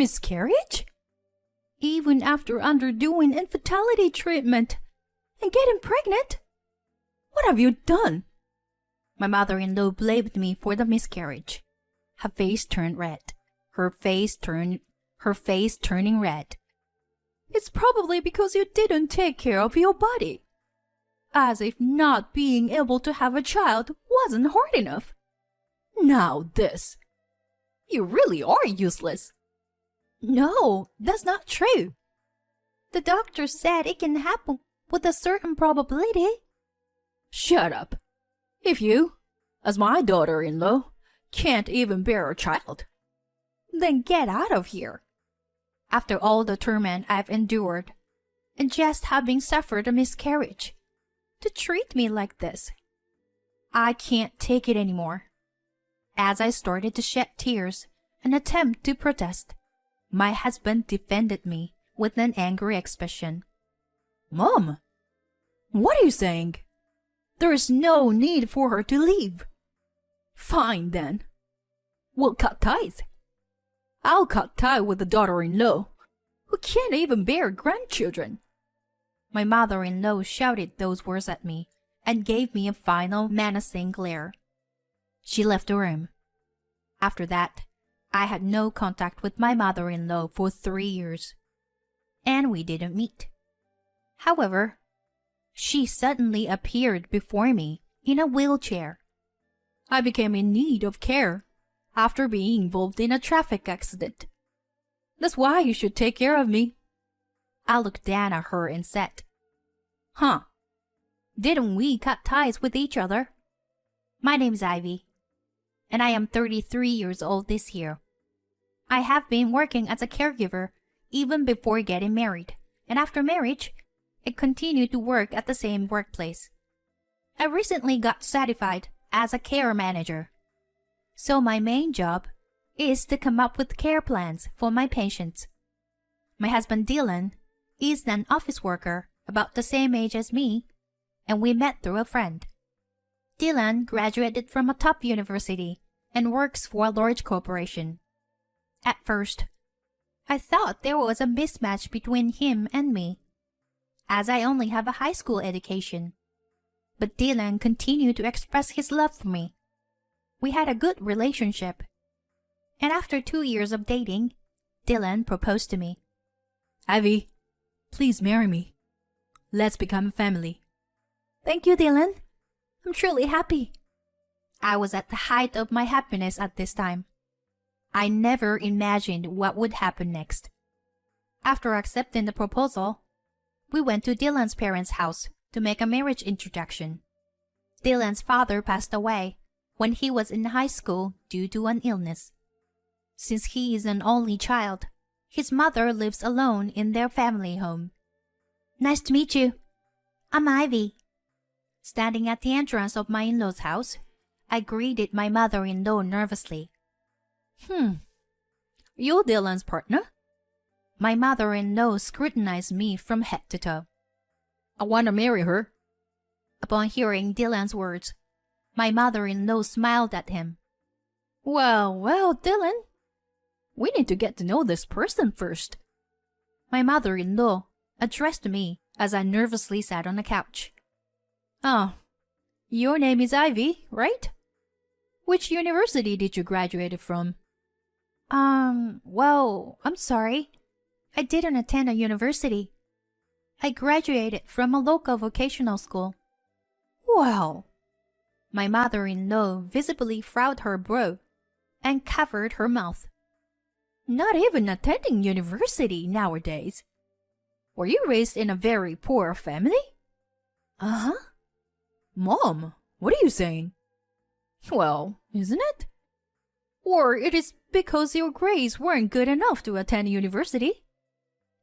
Miscarriage? Even after undergoing infertility treatment and getting pregnant? What have you done? My mother-in-law blamed me for the miscarriage. Her face turned red. Her face turning red. It's probably because you didn't take care of your body. As if not being able to have a child wasn't hard enough. Now this. You really are useless. No, that's not true. The doctor said it can happen with a certain probability. Shut up. If you, as my daughter-in-law, can't even bear a child, then get out of here. After all the torment I've endured, and just having suffered a miscarriage, to treat me like this, I can't take it anymore. As I started to shed tears and attempt to protest, my husband defended me with an angry expression. Mom, what are you saying? There is no need for her to leave. Fine then. We'll cut ties. I'll cut ties with the daughter-in-law, who can't even bear grandchildren. My mother-in-law shouted those words at me and gave me a final menacing glare. She left the room. After that, I had no contact with my mother-in-law for 3 years, and we didn't meet. However, she suddenly appeared before me in a wheelchair. I became in need of care after being involved in a traffic accident. That's why you should take care of me. I looked down at her and said, Huh, didn't we cut ties with each other? My name's Ivy, and I am 33 years old this year. I have been working as a caregiver even before getting married, and after marriage, I continued to work at the same workplace. I recently got certified as a care manager. So my main job is to come up with care plans for my patients. My husband Dylan is an office worker about the same age as me, and we met through a friend. Dylan graduated from a top university and works for a large corporation. At first, I thought there was a mismatch between him and me, as I only have a high school education. But Dylan continued to express his love for me. We had a good relationship, and after 2 years of dating, Dylan proposed to me. Ivy, please marry me. Let's become a family. Thank you, Dylan. I'm truly happy. I was at the height of my happiness at this time. I never imagined what would happen next. After accepting the proposal, we went to Dylan's parents' house to make a marriage introduction. Dylan's father passed away when he was in high school due to an illness. Since he is an only child, his mother lives alone in their family home. Nice to meet you. I'm Ivy. Standing at the entrance of my in-law's house, I greeted my mother-in-law nervously. You're Dylan's partner? My mother-in-law scrutinized me from head to toe. I want to marry her. Upon hearing Dylan's words, my mother-in-law smiled at him. Well, Dylan. We need to get to know this person first. My mother-in-law addressed me as I nervously sat on the couch. Oh, your name is Ivy, right? Which university did you graduate from? Well, I'm sorry. I didn't attend a university. I graduated from a local vocational school. Well, my mother-in-law visibly frowned her brow and covered her mouth. Not even attending university nowadays. Were you raised in a very poor family? Uh-huh. Mom, what are you saying? Well, isn't it? Or it is because your grades weren't good enough to attend university?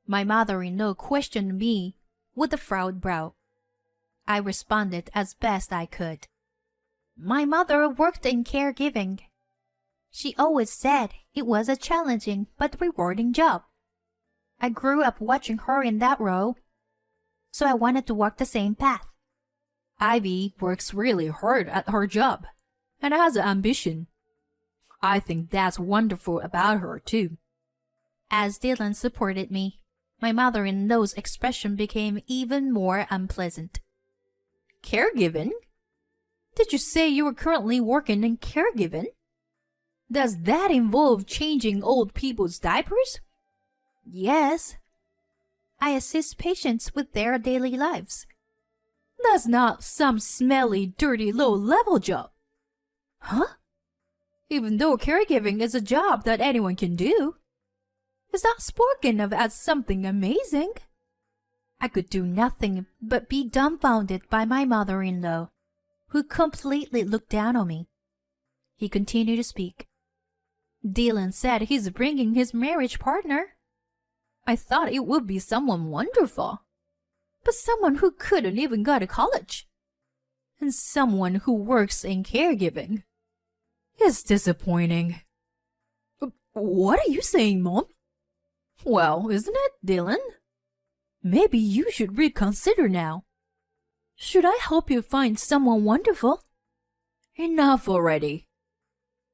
My mother-in-law questioned me with a furrowed brow. I responded as best I could. My mother worked in caregiving. She always said it was a challenging but rewarding job. I grew up watching her in that role, so I wanted to walk the same path. Ivy works really hard at her job and has an ambition. I think that's wonderful about her, too. As Dylan supported me, my mother-in-law's expression became even more unpleasant. Caregiving? Did you say you were currently working in caregiving? Does that involve changing old people's diapers? Yes. I assist patients with their daily lives. That's not some smelly, dirty, low-level job. Huh? Even though caregiving is a job that anyone can do, it's not spoken of as something amazing. I could do nothing but be dumbfounded by my mother-in-law, who completely looked down on me. He continued to speak. Dylan said he's bringing his marriage partner. I thought it would be someone wonderful, but someone who couldn't even go to college, and someone who works in caregiving. It's disappointing. What are you saying, Mom? Well, isn't it, Dylan? Maybe you should reconsider now. Should I help you find someone wonderful? Enough already.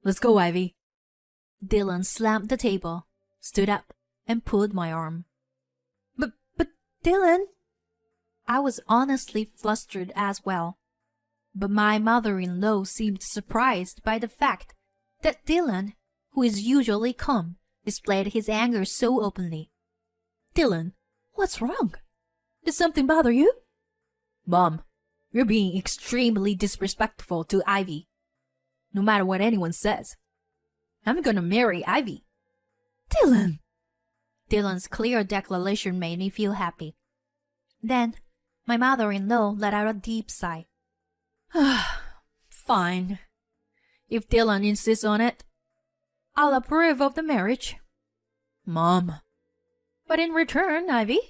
Let's go, Ivy. Dylan slammed the table, stood up, and pulled my arm. But Dylan... I was honestly flustered as well, but my mother-in-law seemed surprised by the fact that Dylan, who is usually calm, displayed his anger so openly. Dylan, what's wrong? Did something bother you? Mom, you're being extremely disrespectful to Ivy. No matter what anyone says, I'm gonna marry Ivy. Dylan! Dylan's clear declaration made me feel happy. Then, my mother-in-law let out a deep sigh. Fine. If Dylan insists on it, I'll approve of the marriage. Mom. But in return, Ivy,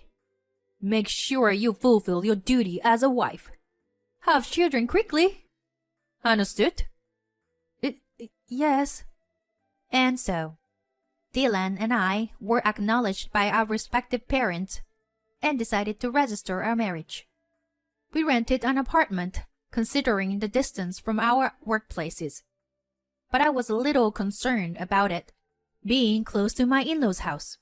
make sure you fulfill your duty as a wife. Have children quickly. Understood? Yes. And so, Dylan and I were acknowledged by our respective parents and decided to register our marriage. We rented an apartment, considering the distance from our workplaces. But I was a little concerned about it, being close to my in-laws' house.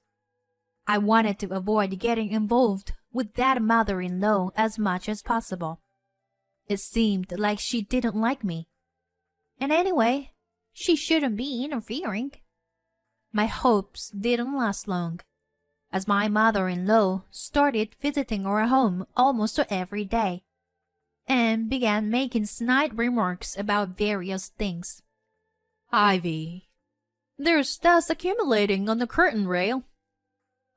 I wanted to avoid getting involved with that mother-in-law as much as possible. It seemed like she didn't like me. And anyway, she shouldn't be interfering. My hopes didn't last long, as my mother-in-law started visiting our home almost every day, and began making snide remarks about various things. Ivy, there's dust accumulating on the curtain rail.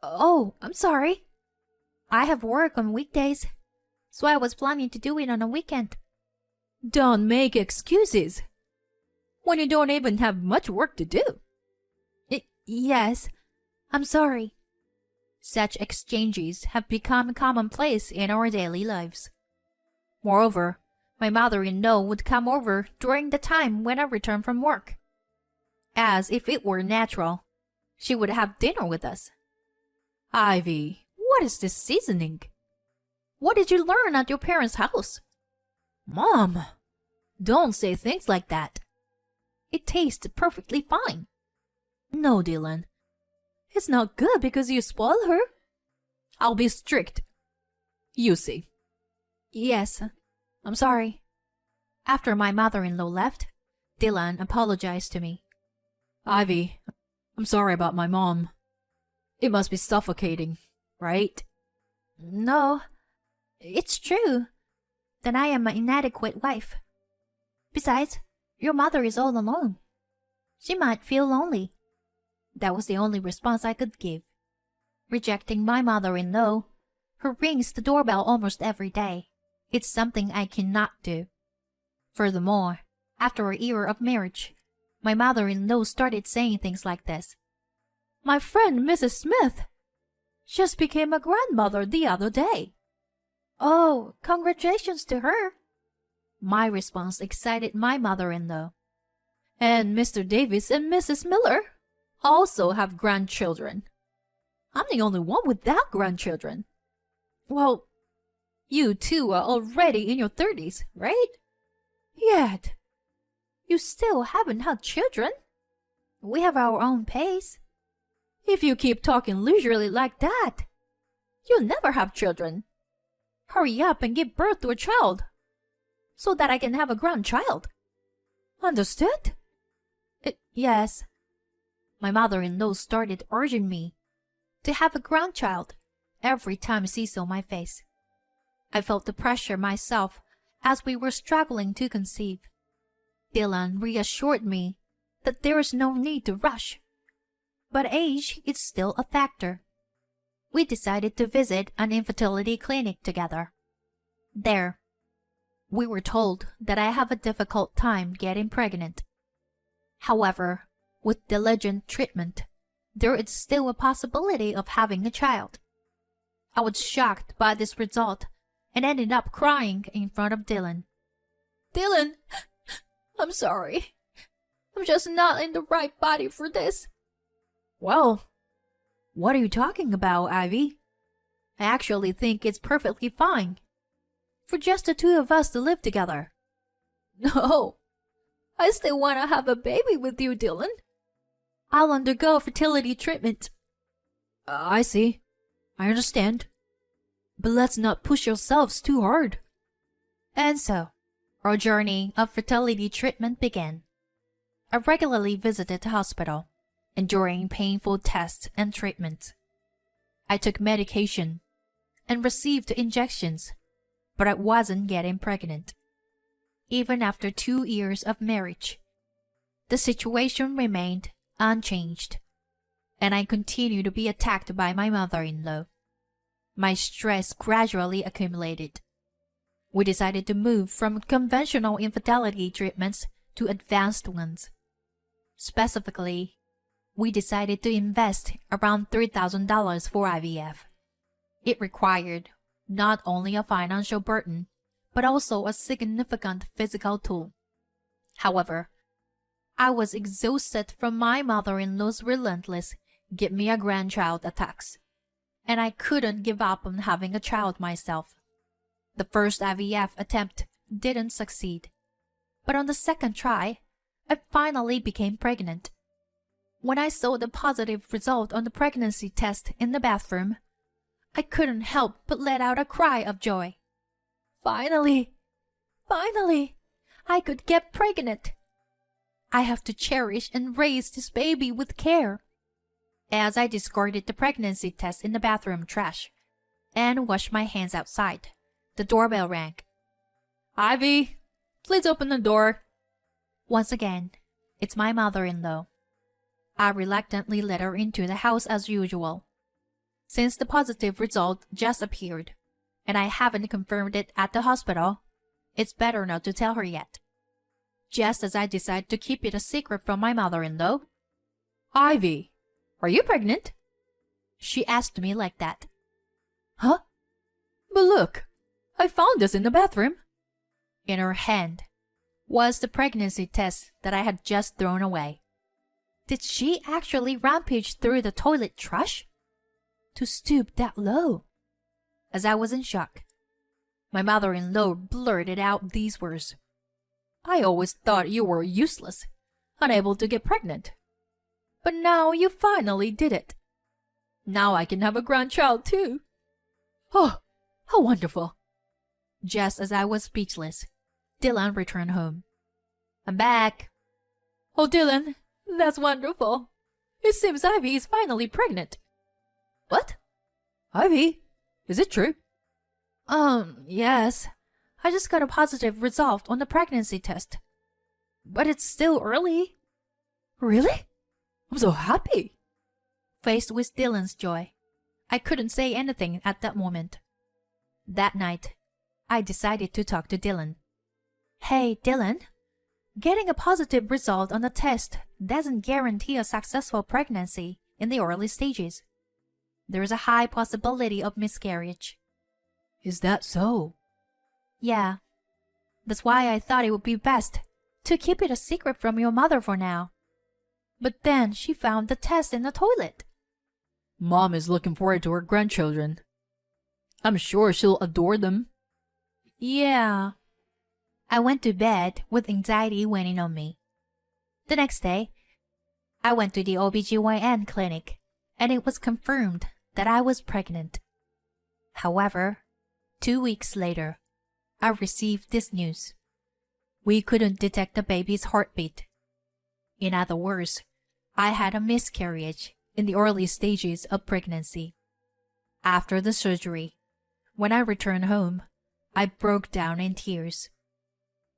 Oh, I'm sorry. I have work on weekdays, so I was planning to do it on a weekend. Don't make excuses when you don't even have much work to do. Yes, I'm sorry. Such exchanges have become commonplace in our daily lives. Moreover, my mother-in-law would come over during the time when I returned from work. As if it were natural, she would have dinner with us. Ivy, what is this seasoning? What did you learn at your parents' house? Mom, don't say things like that. It tastes perfectly fine. No, Dylan. It's not good because you spoil her. I'll be strict. You see. Yes, I'm sorry. After my mother-in-law left, Dylan apologized to me. Ivy, I'm sorry about my mom. It must be suffocating, right? No, it's true. Then I am an inadequate wife. Besides, your mother is all alone. She might feel lonely. That was the only response I could give. Rejecting my mother-in-law, who rings the doorbell almost every day, it's something I cannot do. Furthermore, after a year of marriage, my mother-in-law started saying things like this. My friend Mrs. Smith just became a grandmother the other day. Oh, congratulations to her. My response excited my mother-in-law. And Mr. Davis and Mrs. Miller also have grandchildren. I'm the only one without grandchildren. Well, you two are already in your 30s, right? Yet, you still haven't had children. We have our own pace. If you keep talking leisurely like that, you'll never have children. Hurry up and give birth to a child, so that I can have a grandchild. Understood? Yes. My mother-in-law started urging me to have a grandchild every time she saw my face. I felt the pressure myself as we were struggling to conceive. Dylan reassured me that there is no need to rush, but age is still a factor. We decided to visit an infertility clinic together. There, we were told that I have a difficult time getting pregnant. However, with diligent treatment, there is still a possibility of having a child. I was shocked by this result and ended up crying in front of Dylan. Dylan, I'm sorry. I'm just not in the right body for this. Well, what are you talking about, Ivy? I actually think it's perfectly fine for just the two of us to live together. No, I still want to have a baby with you, Dylan. I'll undergo fertility treatment. I see. I understand. But let's not push ourselves too hard. And so, our journey of fertility treatment began. I regularly visited the hospital, enduring painful tests and treatments. I took medication and received injections, but I wasn't getting pregnant. Even after 2 years of marriage, the situation remained unchanged, and I continued to be attacked by my mother-in-law. My stress gradually accumulated. We decided to move from conventional infertility treatments to advanced ones. Specifically, we decided to invest around $3,000 for IVF. It required not only a financial burden, but also a significant physical toll. However, I was exhausted from my mother-in-law's relentless "give me a grandchild" attacks, and I couldn't give up on having a child myself. The first IVF attempt didn't succeed, but on the second try, I finally became pregnant. When I saw the positive result on the pregnancy test in the bathroom, I couldn't help but let out a cry of joy. Finally, I could get pregnant. I have to cherish and raise this baby with care. As I discarded the pregnancy test in the bathroom trash and washed my hands outside, the doorbell rang. Ivy, please open the door. Once again, it's my mother-in-law. I reluctantly let her into the house as usual. Since the positive result just appeared, and I haven't confirmed it at the hospital, it's better not to tell her yet. Just as I decide to keep it a secret from my mother-in-law, Ivy, are you pregnant? She asked me like that. Huh? But look, I found this in the bathroom. In her hand was the pregnancy test that I had just thrown away. Did she actually rampage through the toilet trash to stoop that low? As I was in shock, my mother-in-law blurted out these words. I always thought you were useless, unable to get pregnant. But now you finally did it. Now I can have a grandchild too. Oh, how wonderful. Just as I was speechless, Dylan returned home. I'm back. Oh, Dylan, that's wonderful. It seems Ivy is finally pregnant. What? Ivy? Is it true? Yes. I just got a positive result on the pregnancy test. But it's still early. Really? I'm so happy. Faced with Dylan's joy, I couldn't say anything at that moment. That night, I decided to talk to Dylan. Hey, Dylan. Getting a positive result on the test doesn't guarantee a successful pregnancy in the early stages. There is a high possibility of miscarriage. Is that so? Yeah. That's why I thought it would be best to keep it a secret from your mother for now. But then she found the test in the toilet. Mom is looking forward to her grandchildren. I'm sure she'll adore them. Yeah. I went to bed with anxiety weighing on me. The next day, I went to the OBGYN clinic and it was confirmed that I was pregnant. However, 2 weeks later, I received this news. We couldn't detect the baby's heartbeat. In other words, I had a miscarriage in the early stages of pregnancy. After the surgery, when I returned home, I broke down in tears.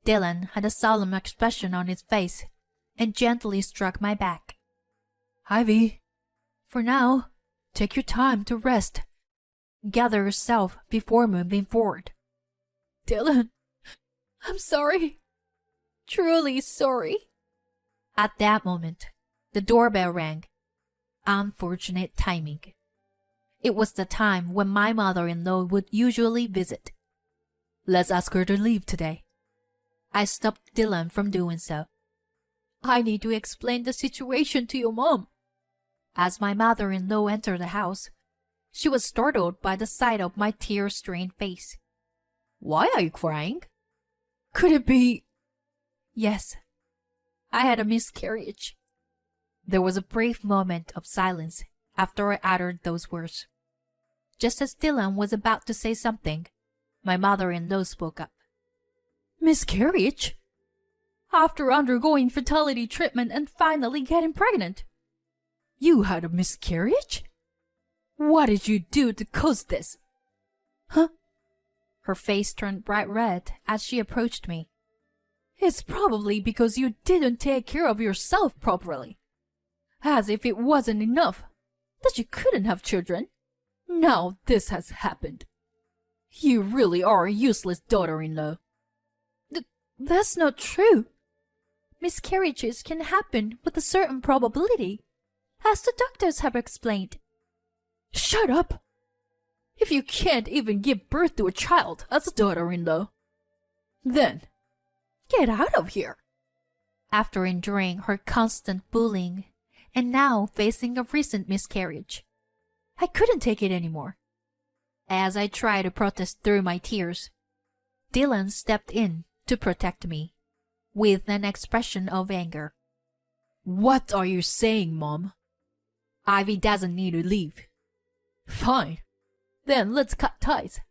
Dylan had a solemn expression on his face and gently struck my back. Ivy, for now, take your time to rest. Gather yourself before moving forward. Dylan, I'm sorry. Truly sorry. At that moment, the doorbell rang. Unfortunate timing. It was the time when my mother-in-law would usually visit. Let's ask her to leave today. I stopped Dylan from doing so. I need to explain the situation to your mom. As my mother-in-law entered the house, she was startled by the sight of my tear-stained face. Why are you crying? Could it be... Yes, I had a miscarriage. There was a brief moment of silence after I uttered those words. Just as Dylan was about to say something, my mother-in-law spoke up. Miscarriage? After undergoing fertility treatment and finally getting pregnant? You had a miscarriage? What did you do to cause this? Huh? Her face turned bright red as she approached me. It's probably because you didn't take care of yourself properly. As if it wasn't enough that you couldn't have children. Now this has happened. You really are a useless daughter-in-law. That's not true. Miscarriages can happen with a certain probability, as the doctors have explained. Shut up! If you can't even give birth to a child as a daughter-in-law, then get out of here. After enduring her constant bullying and now facing a recent miscarriage, I couldn't take it anymore. As I tried to protest through my tears, Dylan stepped in to protect me, with an expression of anger. What are you saying, Mom? Ivy doesn't need to leave. Fine. Then let's cut ties.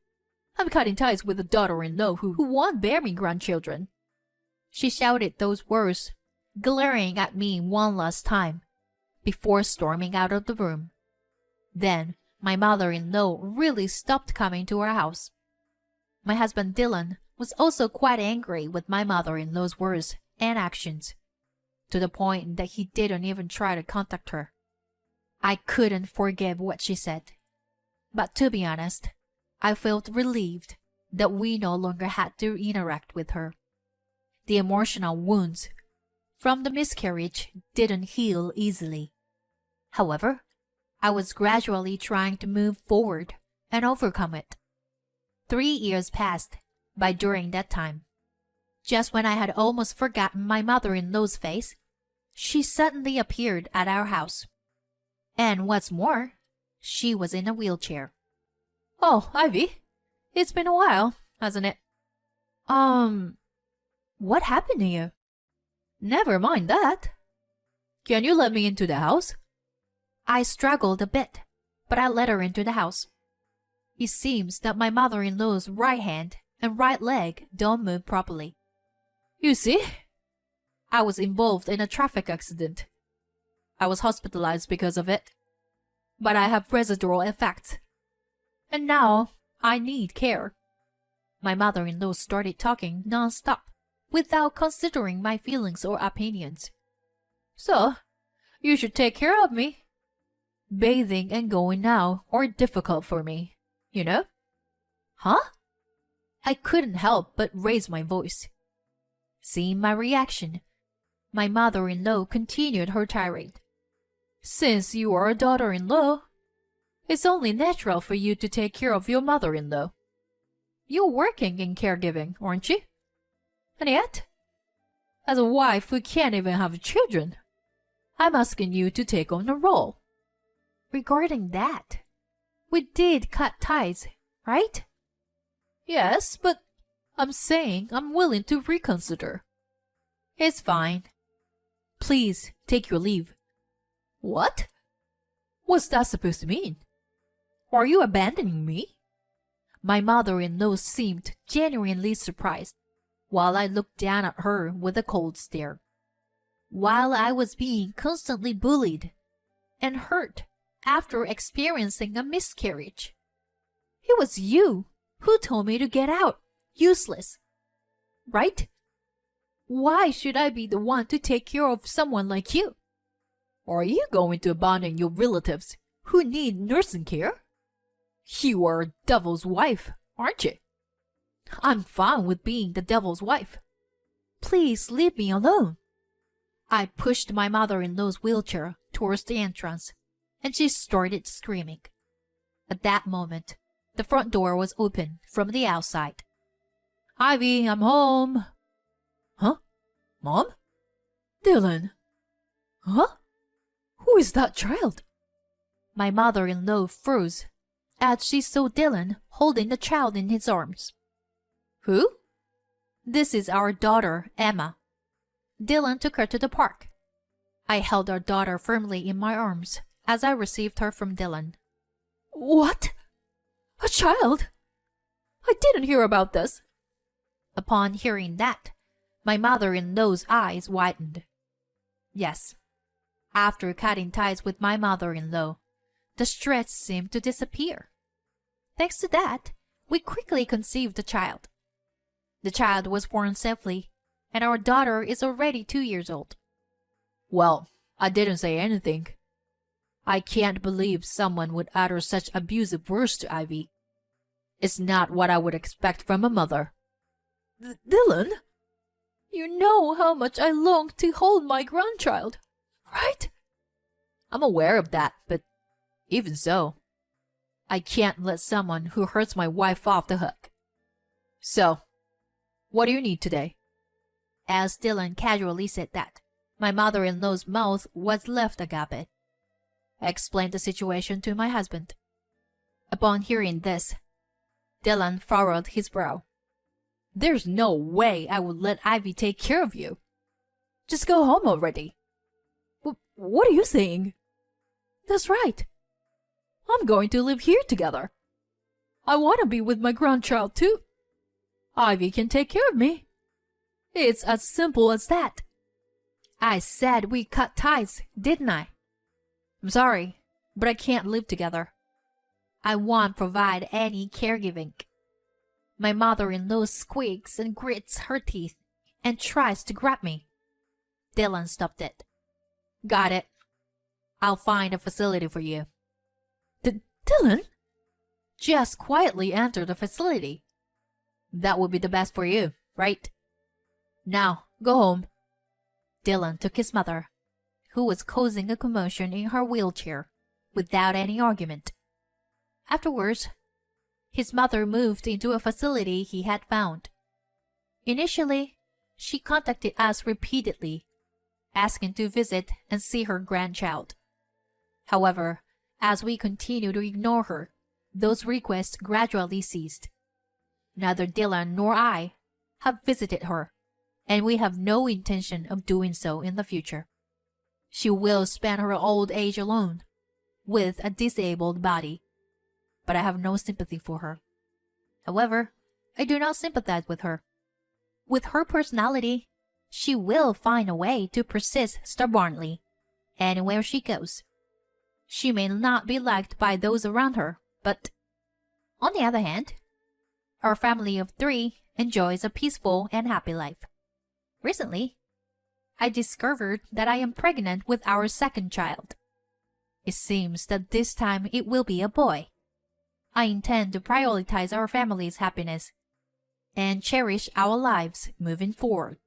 I'm cutting ties with a daughter-in-law who won't bear me grandchildren. She shouted those words, glaring at me one last time, before storming out of the room. Then my mother-in-law really stopped coming to our house. My husband Dylan was also quite angry with my mother-in-law's words and actions, to the point that he didn't even try to contact her. I couldn't forgive what she said. But to be honest, I felt relieved that we no longer had to interact with her. The emotional wounds from the miscarriage didn't heal easily. However, I was gradually trying to move forward and overcome it. 3 years passed by during that time. Just when I had almost forgotten my mother-in-law's face, she suddenly appeared at our house. And what's more, she was in a wheelchair. Oh, Ivy, it's been a while, hasn't it? What happened to you? Never mind that. Can you let me into the house? I struggled a bit, but I let her into the house. It seems that my mother-in-law's right hand and right leg don't move properly. You see, I was involved in a traffic accident. I was hospitalized because of it, but I have residual effects. And now I need care. My mother-in-law started talking non-stop, without considering my feelings or opinions. So, you should take care of me. Bathing and going now are difficult for me, you know? Huh? I couldn't help but raise my voice. Seeing my reaction, my mother-in-law continued her tirade. Since you are a daughter-in-law, it's only natural for you to take care of your mother-in-law. You're working in caregiving, aren't you? And yet, as a wife who can't even have children, I'm asking you to take on the role. Regarding that, we did cut ties, right? Yes, but I'm saying I'm willing to reconsider. It's fine. Please take your leave. What? What's that supposed to mean? Are you abandoning me? My mother-in-law seemed genuinely surprised, while I looked down at her with a cold stare. While I was being constantly bullied and hurt after experiencing a miscarriage. It was you who told me to get out, useless. Right? Why should I be the one to take care of someone like you? Are you going to abandon your relatives who need nursing care? You are a devil's wife, aren't you? I'm fine with being the devil's wife. Please leave me alone. I pushed my mother-in-law's wheelchair towards the entrance, and she started screaming. At that moment, the front door was open from the outside. Ivy, I'm home. Huh? Mom? Dylan? Huh? Who is that child? My mother-in-law froze as she saw Dylan holding the child in his arms. Who? This is our daughter, Emma. Dylan took her to the park. I held our daughter firmly in my arms as I received her from Dylan. What? A child? I didn't hear about this. Upon hearing that, my mother-in-law's eyes widened. Yes, after cutting ties with my mother-in-law, the stress seemed to disappear. Thanks to that, we quickly conceived a child. The child was born safely, and our daughter is already 2 years old. Well, I didn't say anything. I can't believe someone would utter such abusive words to Ivy. It's not what I would expect from a mother. Dylan, you know how much I long to hold my grandchild, right? I'm aware of that, but even so, I can't let someone who hurts my wife off the hook. So, what do you need today? As Dylan casually said that, my mother-in-law's mouth was left agape. I explained the situation to my husband. Upon hearing this, Dylan furrowed his brow. There's no way I would let Ivy take care of you. Just go home already. What are you saying? That's right. I'm going to live here together. I want to be with my grandchild too. Ivy can take care of me. It's as simple as that. I said we cut ties, didn't I? I'm sorry, but I can't live together. I won't provide any caregiving. My mother-in-law squeaks and grits her teeth and tries to grab me. Dylan stopped it. Got it. I'll find a facility for you. Dylan? Just quietly enter the facility. That would be the best for you, right? Now, go home. Dylan took his mother, who was causing a commotion in her wheelchair, without any argument. Afterwards, his mother moved into a facility he had found. Initially, she contacted us repeatedly, asking to visit and see her grandchild. However, as we continued to ignore her, those requests gradually ceased. Neither Dylan nor I have visited her, and we have no intention of doing so in the future. She will spend her old age alone, with a disabled body, but I have no sympathy for her. However, I do not sympathize with her. With her personality, she will find a way to persist stubbornly, anywhere she goes. She may not be liked by those around her, but, on the other hand, our family of 3 enjoys a peaceful and happy life. Recently, I discovered that I am pregnant with our second child. It seems that this time it will be a boy. I intend to prioritize our family's happiness and cherish our lives moving forward.